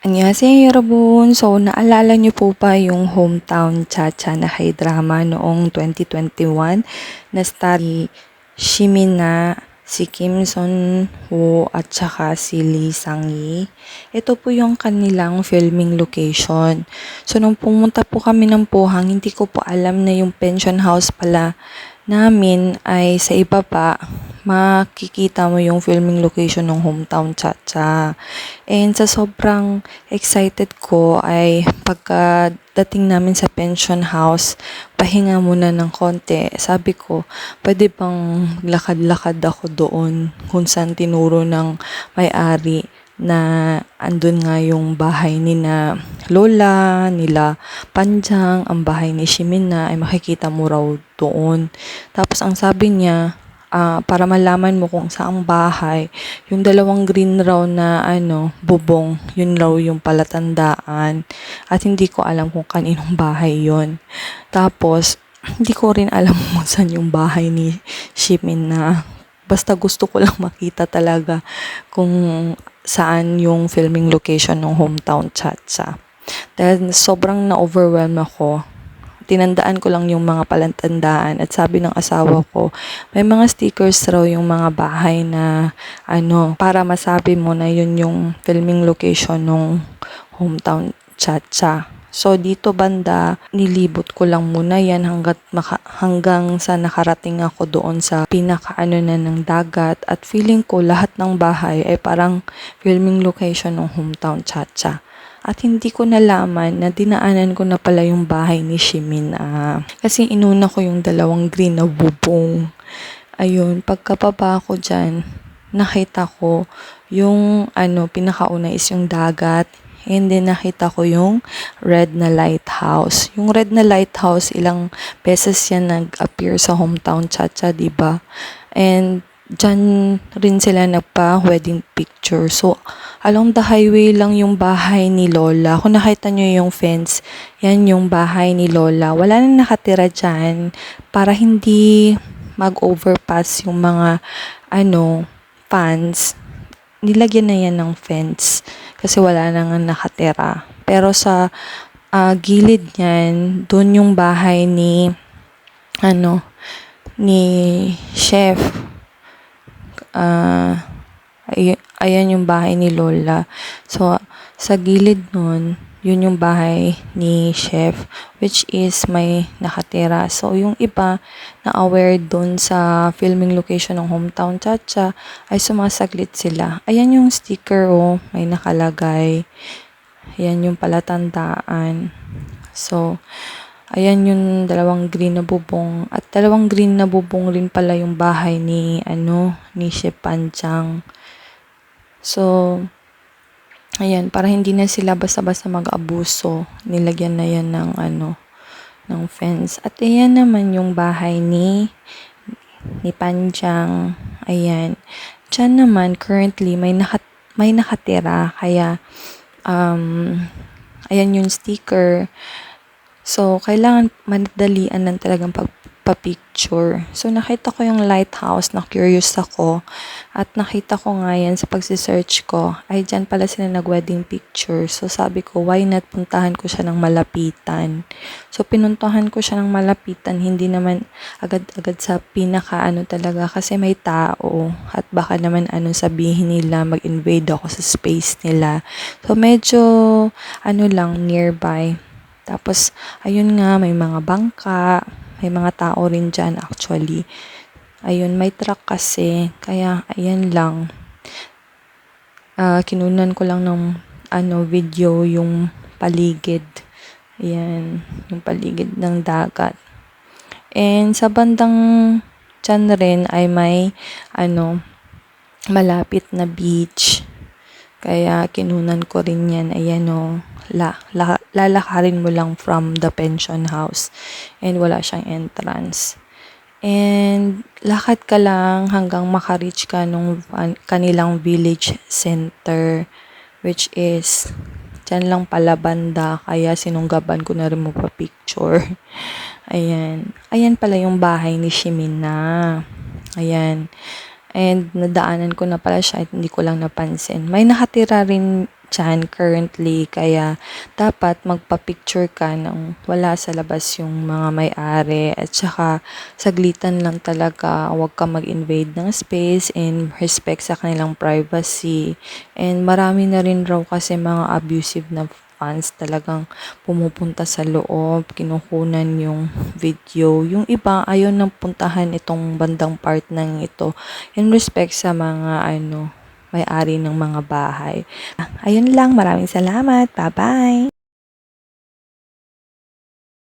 Annyeonghaseyo 여러분. So, naalala niyo po ba yung Hometown Cha-Cha na K-drama noong 2021 na star si Shimina, si Kim Son-ho at saka si Lee Sang-yi? Ito po yung kanilang filming location. So, nung pumunta po kami ng Pohang, hindi ko po alam na yung pension house pala namin ay sa ibaba. Makikita mo yung filming location ng Hometown Cha-Cha. And sa sobrang excited ko ay pagkadating namin sa pension house, pahinga muna ng konti. Sabi ko, pwede bang lakad-lakad ako doon kung saan tinuro ng may-ari na andun nga yung bahay ni na Lola, nila Panjang, ang bahay ni Shimina ay makikita mo raw doon. Tapos ang sabi niya, para malaman mo kung saang bahay, yung dalawang green raw na bubong, yun raw yung palatandaan. At hindi ko alam kung kaninong bahay yon. Tapos, hindi ko rin alam kung saan yung bahay ni Shimin na. Basta gusto ko lang makita talaga kung saan yung filming location ng Hometown Cha-Cha. Dahil sobrang na-overwhelm ako, tinandaan ko lang yung mga palatandaan at sabi ng asawa ko, may mga stickers raw yung mga bahay na para masabi mo na yun yung filming location ng Hometown Cha-Cha. So, dito banda, nilibot ko lang muna yan hanggang sa nakarating ako doon sa pinakaano na ng dagat at feeling ko lahat ng bahay ay parang filming location ng Hometown Cha-Cha. At hindi ko nalaman na dinaanan ko na pala yung bahay ni Shimin. Kasi inuna ko yung dalawang green na bubong. Ayun, pagkababa ko dyan, nakita ko yung pinakauna is yung dagat. And then nakita ko yung red na lighthouse. Yung red na lighthouse, ilang beses yan nag-appear sa Hometown Cha-Cha, diba? And dyan rin sila nagpa-wedding picture. So, along the highway lang yung bahay ni Lola. Kung nakita nyo yung fence, yan yung bahay ni Lola. Wala na nakatira dyan para hindi mag-overpass yung mga fans. Nilagyan na yan ng fence kasi wala na nga nakatira. Pero sa gilid niyan, doon yung bahay ni ni chef. Ayan yung bahay ni Lola. So, sa gilid nun, yun yung bahay ni chef, which is may nakatira. So, yung iba na aware dun sa filming location ng Hometown Cha-Cha ay sumasaglit sila. Ayan yung sticker, may nakalagay. Ayan yung palatandaan. So, ayan yung dalawang green na bubong. At dalawang green na bubong rin pala yung bahay ni Chef Panjang. So, ayan, para hindi na sila basta-basta mag-abuso, nilagyan na yan ng fence. At ayan naman yung bahay ni Panjang. Ayan. Diyan naman, currently, may nakatira. Kaya, ayan yung sticker. So, kailangan madalian lang talagang pagpa-picture. So, nakita ko yung lighthouse, na-curious ako. At nakita ko nga yan sa pagsisearch ko, ay dyan pala sila nag-wedding picture. So, sabi ko, why not puntahan ko siya ng malapitan? So, pinuntahan ko siya ng malapitan, hindi naman agad-agad sa talaga kasi may tao. At baka naman sabihin nila, mag-invade ako sa space nila. So, medyo lang, nearby. Tapos, ayun nga, may mga bangka, may mga tao rin dyan actually. Ayun, may truck kasi, kaya ayan lang. Kinunan ko lang ng video yung paligid. Ayan, yung paligid ng dagat. And sa bandang dyan rin ay may malapit na beach. Kaya kinunan ko rin yan. Ayan lalakarin mo lang from the pension house. And wala siyang entrance. And lakad ka lang hanggang makareach ka nung kanilang village center. Which is, dyan lang pala banda. Kaya sinunggaban ko na rin mo pa picture. Ayan. Ayan pala yung bahay ni Shimina. Ayan. And nadaanan ko na pala siya at hindi ko lang napansin. May nakatira rin dyan currently, kaya dapat magpa-picture ka nang wala sa labas yung mga may-ari, at saka saglitan lang talaga, huwag ka mag-invade ng space and respect sa kanilang privacy. And marami na rin raw kasi mga abusive na fans talagang pumupunta sa loob, kinukunan yung video. Yung iba ayaw nang puntahan itong bandang part ng ito in respect sa mga may-ari ng mga bahay. Ayun lang, maraming salamat. Bye-bye!